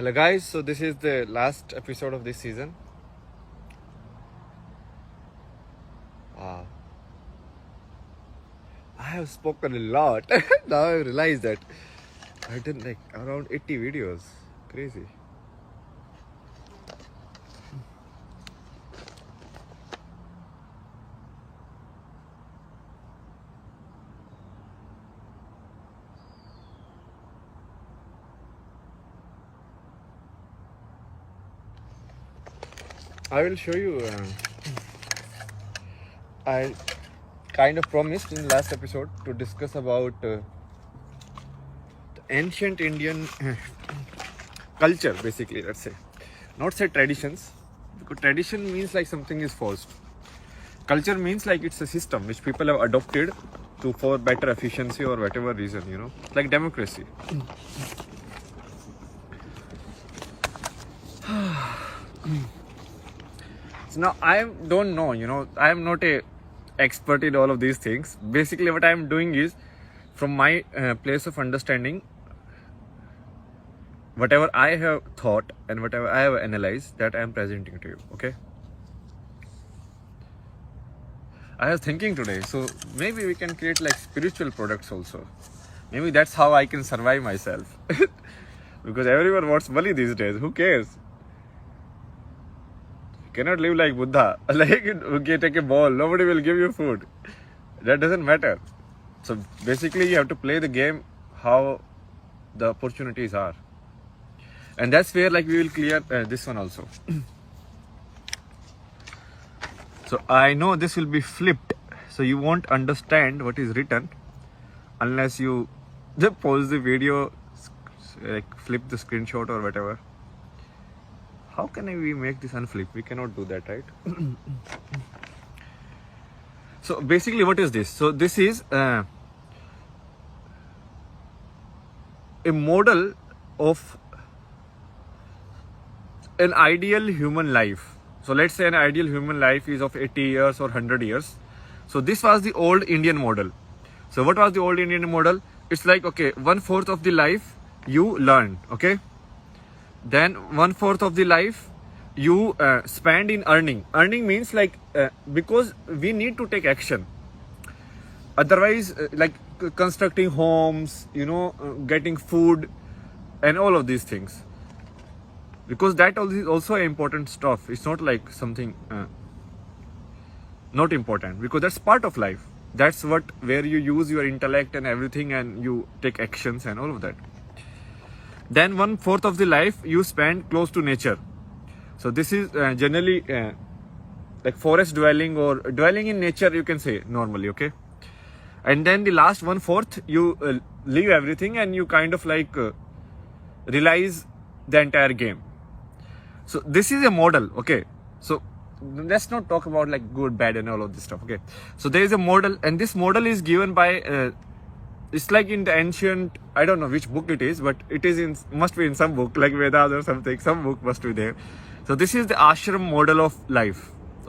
Hello guys, so this is the last episode of this season. Wow. I have spoken a lot. Now I realize that I've done like around 80 videos. Crazy. I will show you. I kind of promised in the last episode to discuss about the ancient Indian culture, basically, let's say. Not say traditions, because tradition means like something is forced. Culture means like it's a system which people have adopted to for better efficiency or whatever reason, like democracy. So now I don't know, I am not a expert in all of these things. Basically what I am doing is, from my place of understanding, whatever I have thought and whatever I have analyzed, that I am presenting to you, okay? I was thinking today, so maybe we can create like spiritual products also. Maybe that's how I can survive myself. Because everyone wants money these days, who cares? You cannot live like Buddha, like okay, take a ball, nobody will give you food. That doesn't matter. So basically you have to play the game how the opportunities are. And that's where like we will clear this one also. So I know this will be flipped, so you won't understand what is written unless you just pause the video, like flip the screenshot or whatever. How can we make this unflip? We cannot do that, right? So basically what is this? So this is a model of an ideal human life. So let's say an ideal human life is of 80 years or 100 years. So this was the old Indian model. So what was the old Indian model? It's like, okay, 1/4 of the life you learn, okay? Then 1/4 of the life you spend in earning. Earning means like, because we need to take action. Otherwise, like constructing homes, getting food and all of these things. Because that is also important stuff. It's not like something not important, because that's part of life. That's where you use your intellect and everything and you take actions and all of that. Then 1/4 of the life you spend close to nature. So this is generally like forest dwelling or dwelling in nature, you can say normally, okay? And then the last 1/4 you leave everything and you kind of like realize the entire game. So this is a model, okay? So let's not talk about like good, bad and all of this stuff, okay? So there is a model, and this model is given by it's like in the ancient, I don't know which book it is, but it is must be in some book like Vedas or something. Some book must be there. So this is the ashram model of life,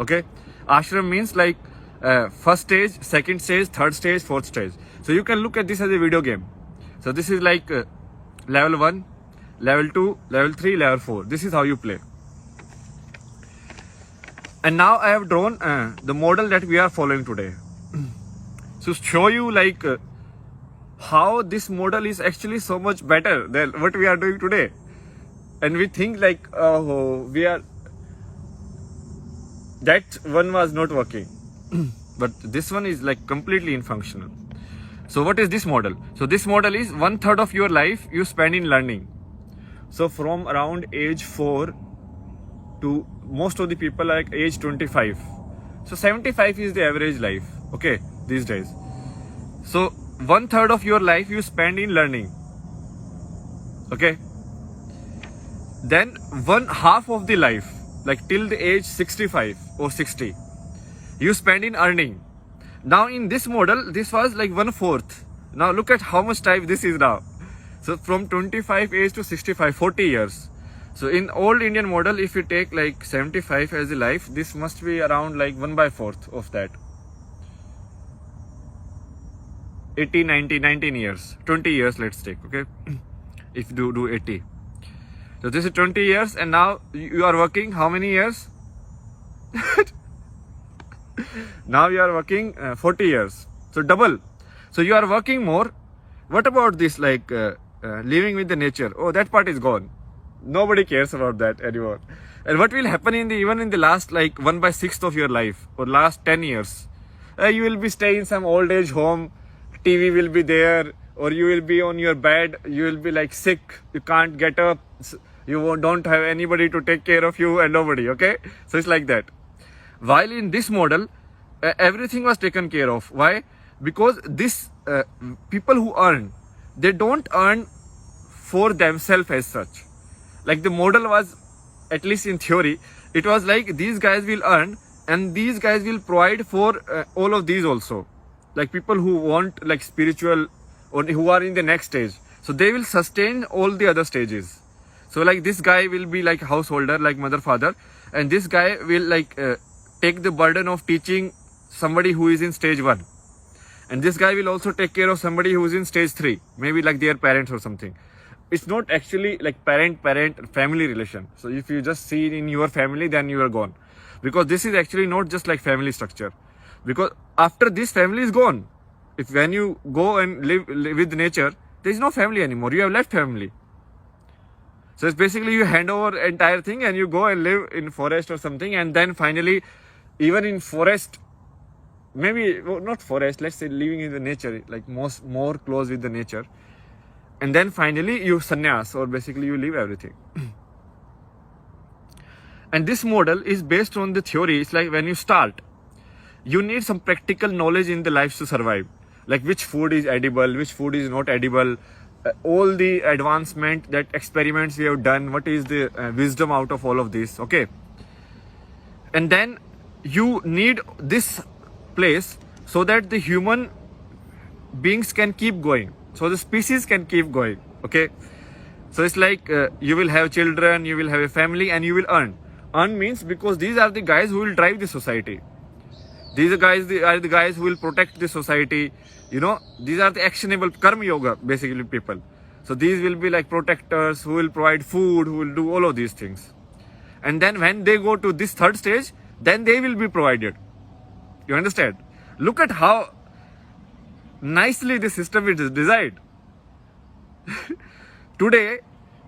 okay? Ashram means like first stage, second stage, third stage, fourth stage. So you can look at this as a video game. So this is like level 1, level 2, level 3, level 4. This is how you play. And now I have drawn the model that we are following today. So show you like how this model is actually so much better than what we are doing today. And we think like, oh, that one was not working. But this one is like completely infunctional. So what is this model? So this model is 1/3 of your life you spend in learning. So from around age 4 to most of the people like age 25. So 75 is the average life, okay, these days. So 1/3 of your life you spend in learning, okay? Then 1/2 of the life, like till the age 65 or 60, you spend in earning. Now in this model, this was like 1/4. Now look at how much time this is now. So from 25 age to 65, 40 years. So in old Indian model, if you take like 75 as a life, this must be around like 1/4 of that. 80, 90, 19 years, 20 years let's take, okay? If you do 80. So this is 20 years, and now you are working how many years? Now you are working 40 years. So double. So you are working more. What about this, like living with the nature? Oh, that part is gone. Nobody cares about that anymore. And what will happen even in the last like 1/6 of your life or last 10 years? You will be staying in some old age home. TV will be there, or you will be on your bed. You will be like sick. You can't get up. You don't have anybody to take care of you and nobody. Okay, so it's like that. While in this model, everything was taken care of. Why? Because this people who earn, they don't earn for themselves as such. Like the model was, at least in theory, it was like these guys will earn and these guys will provide for all of these also. Like people who want like spiritual or who are in the next stage. So they will sustain all the other stages. So like this guy will be like householder, like mother, father, and this guy will like take the burden of teaching somebody who is in stage 1. And this guy will also take care of somebody who is in stage 3, maybe like their parents or something. It's not actually like parent family relation. So if you just see it in your family, then you are gone. Because this is actually not just like family structure. Because after this family is gone, when you go and live with nature, there is no family anymore. You have left family. So it's basically you hand over entire thing and you go and live in forest or something, and then finally, even in forest, maybe not forest, let's say living in the nature, like more close with the nature, and then finally you sannyas, or basically you leave everything. And this model is based on the theory. It's like when you start, you need some practical knowledge in the life to survive, like which food is edible, which food is not edible, all the advancement, that experiments we have done, what is the wisdom out of all of this. Okay, and then you need this place so that the human beings can keep going, so the species can keep going. Okay, so it's like you will have children, you will have a family, and you will earn means, because these are the guys who will drive the society. These are the guys who will protect the society. These are the actionable karma yoga, basically people. So these will be like protectors who will provide food, who will do all of these things. And then when they go to this third stage, then they will be provided. You understand? Look at how nicely the system is designed. Today,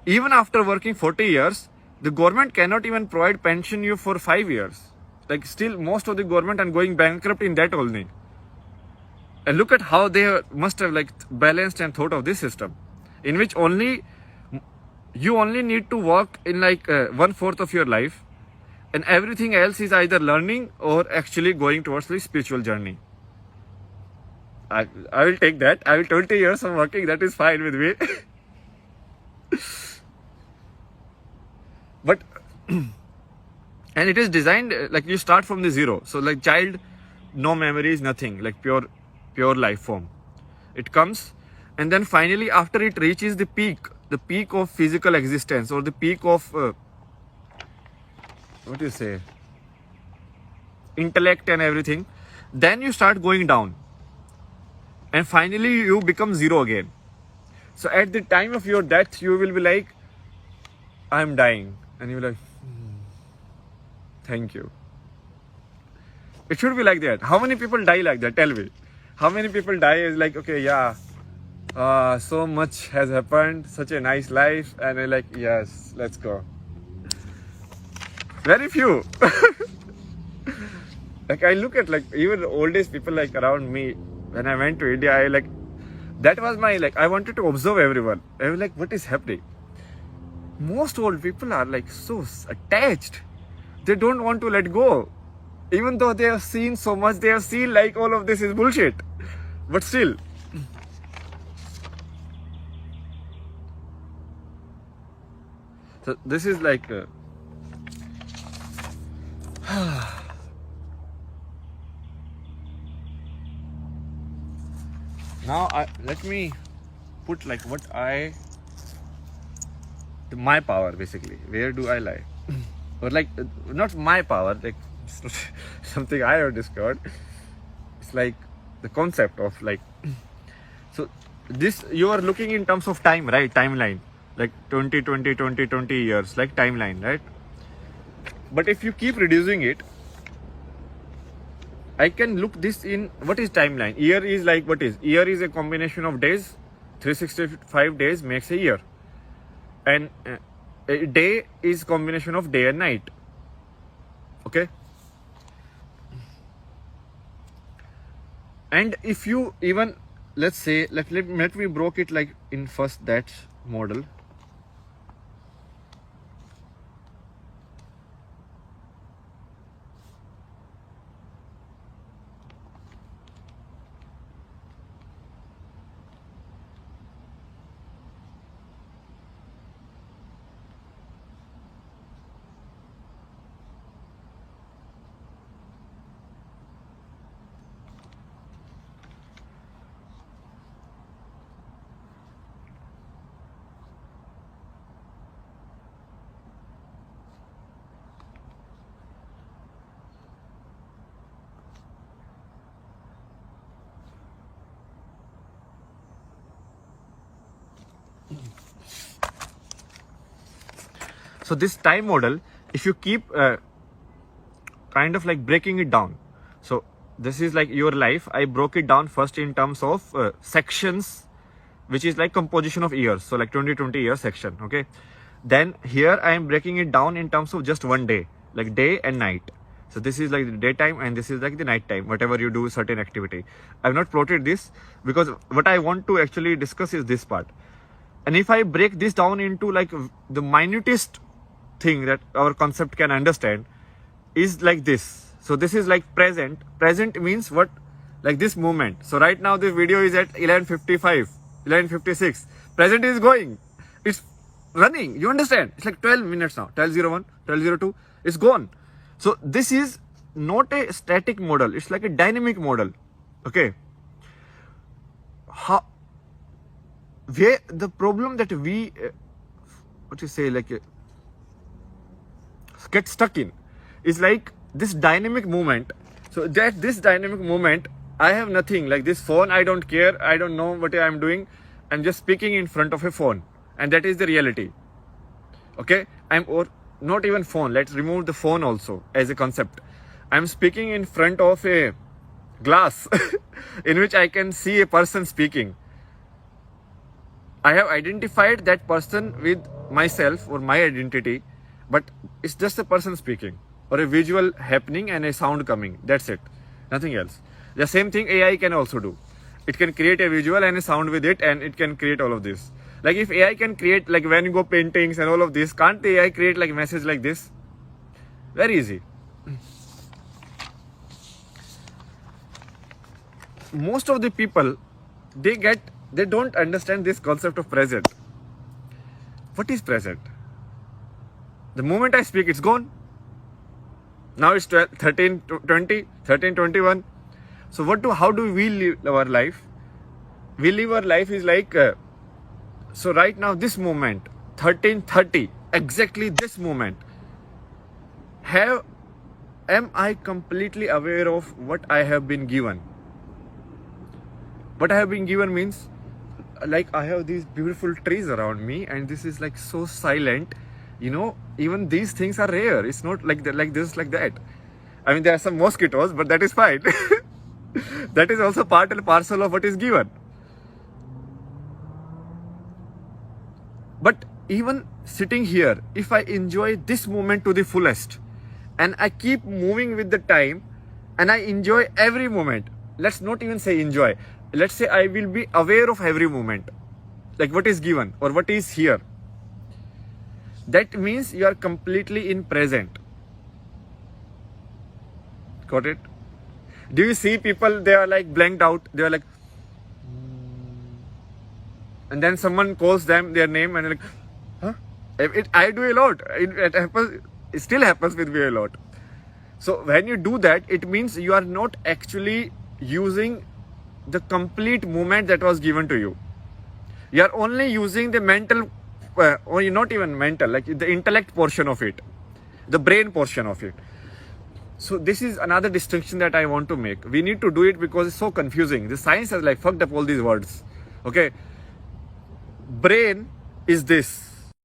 even after working 40 years, the government cannot even provide pension you for 5 years. Like still most of the government are going bankrupt in that only. And look at how they must have like balanced and thought of this system, in which you only need to work in like 1/4 of your life, and everything else is either learning or actually going towards the spiritual journey. I will take that. I will 20 years of working. That is fine with me. But and it is designed like you start from the zero. So like child, no memories, nothing, like pure life form. It comes, and then finally after it reaches the peak of physical existence, or the peak of what do you say, intellect and everything, then you start going down, and finally you become zero again. So at the time of your death, you will be like, I'm dying, and you will be like, thank you. It should be like that. How many people die like that? Tell me. How many people die is like, okay, yeah, so much has happened, such a nice life, and they're like, yes, let's go. Very few. Like I look at like even the oldest people like around me. When I went to India, that was my I wanted to observe everyone. I was like, what is happening? Most old people are like so attached. They don't want to let go. Even though they have seen so much, they have seen like all of this is bullshit. But still. So this is like now let me put like my power basically. Where do I lie? Or like not my power, like it's not something I have discovered. It's like the concept of like, so this you are looking in terms of time, right? Timeline. like 20, 20, 20, 20 years, like timeline, right? But if you keep reducing it, I can look this in what is timeline. Year is like what is? Year is a combination of days. 365 days makes a year. And a day is combination of day and night. Okay? And if you even, let's say, let me broke it like in first that model. So this time model, if you keep kind of like breaking it down. So this is like your life. I broke it down first in terms of sections, which is like composition of years. So like 20 year section. Okay. Then here I am breaking it down in terms of just one day, like day and night. So this is like the daytime and this is like the night time, whatever you do certain activity. I've not plotted this because what I want to actually discuss is this part. And if I break this down into like the minutest thing that our concept can understand is like this. So this is like present. Present means what? Like this moment. So right now this video is at 11:55, 11:56. Present is going. It's running. You understand? It's like 12 minutes now. 12:01, 12:02. It's gone. So this is not a static model. It's like a dynamic model. Okay. Where the problem that we, what you say, like get stuck in is like this dynamic movement. So that this dynamic movement, I have nothing like this phone. I don't care. I don't know what I'm doing. I'm just speaking in front of a phone, and that is the reality. Okay, or not even phone. Let's remove the phone also as a concept. I'm speaking in front of a glass in which I can see a person speaking. I have identified that person with myself or my identity, but it's just a person speaking or a visual happening and a sound coming. That's it. Nothing else. The same thing AI can also do. It can create a visual and a sound with it, and it can create all of this. Like if AI can create like Van Gogh paintings and all of this, can't the AI create like a message like this? Very easy. Most of the people, they don't understand this concept of present. What is present? The moment I speak, it's gone. Now it's 12, 13, 20, 13, 21. So how do we live our life? We live our life is like, so right now, this moment, 13:30, exactly this moment, am I completely aware of what I have been given? What I have been given means, like I have these beautiful trees around me, and this is like so silent. You know, even these things are rare. It's not like that, like this, like that. I mean, there are some mosquitoes, but that is fine. That is also part and parcel of what is given. But even sitting here, if I enjoy this moment to the fullest, and I keep moving with the time, and I enjoy every moment, let's not even say enjoy. Let's say I will be aware of every moment, like what is given or what is here. That means you are completely in present. Got it? Do you see people, they are like blanked out, they are like, and then someone calls them their name and like, huh? I do a lot. It happens, it still happens with me a lot. So when you do that, it means you are not actually using the complete moment that was given to you. You are only using the mental, or not even mental, like the intellect portion of it, the brain portion of it. So this is another distinction that I want to make. We need to do it because it's so confusing. The science has like fucked up all these words. Okay. Brain is this.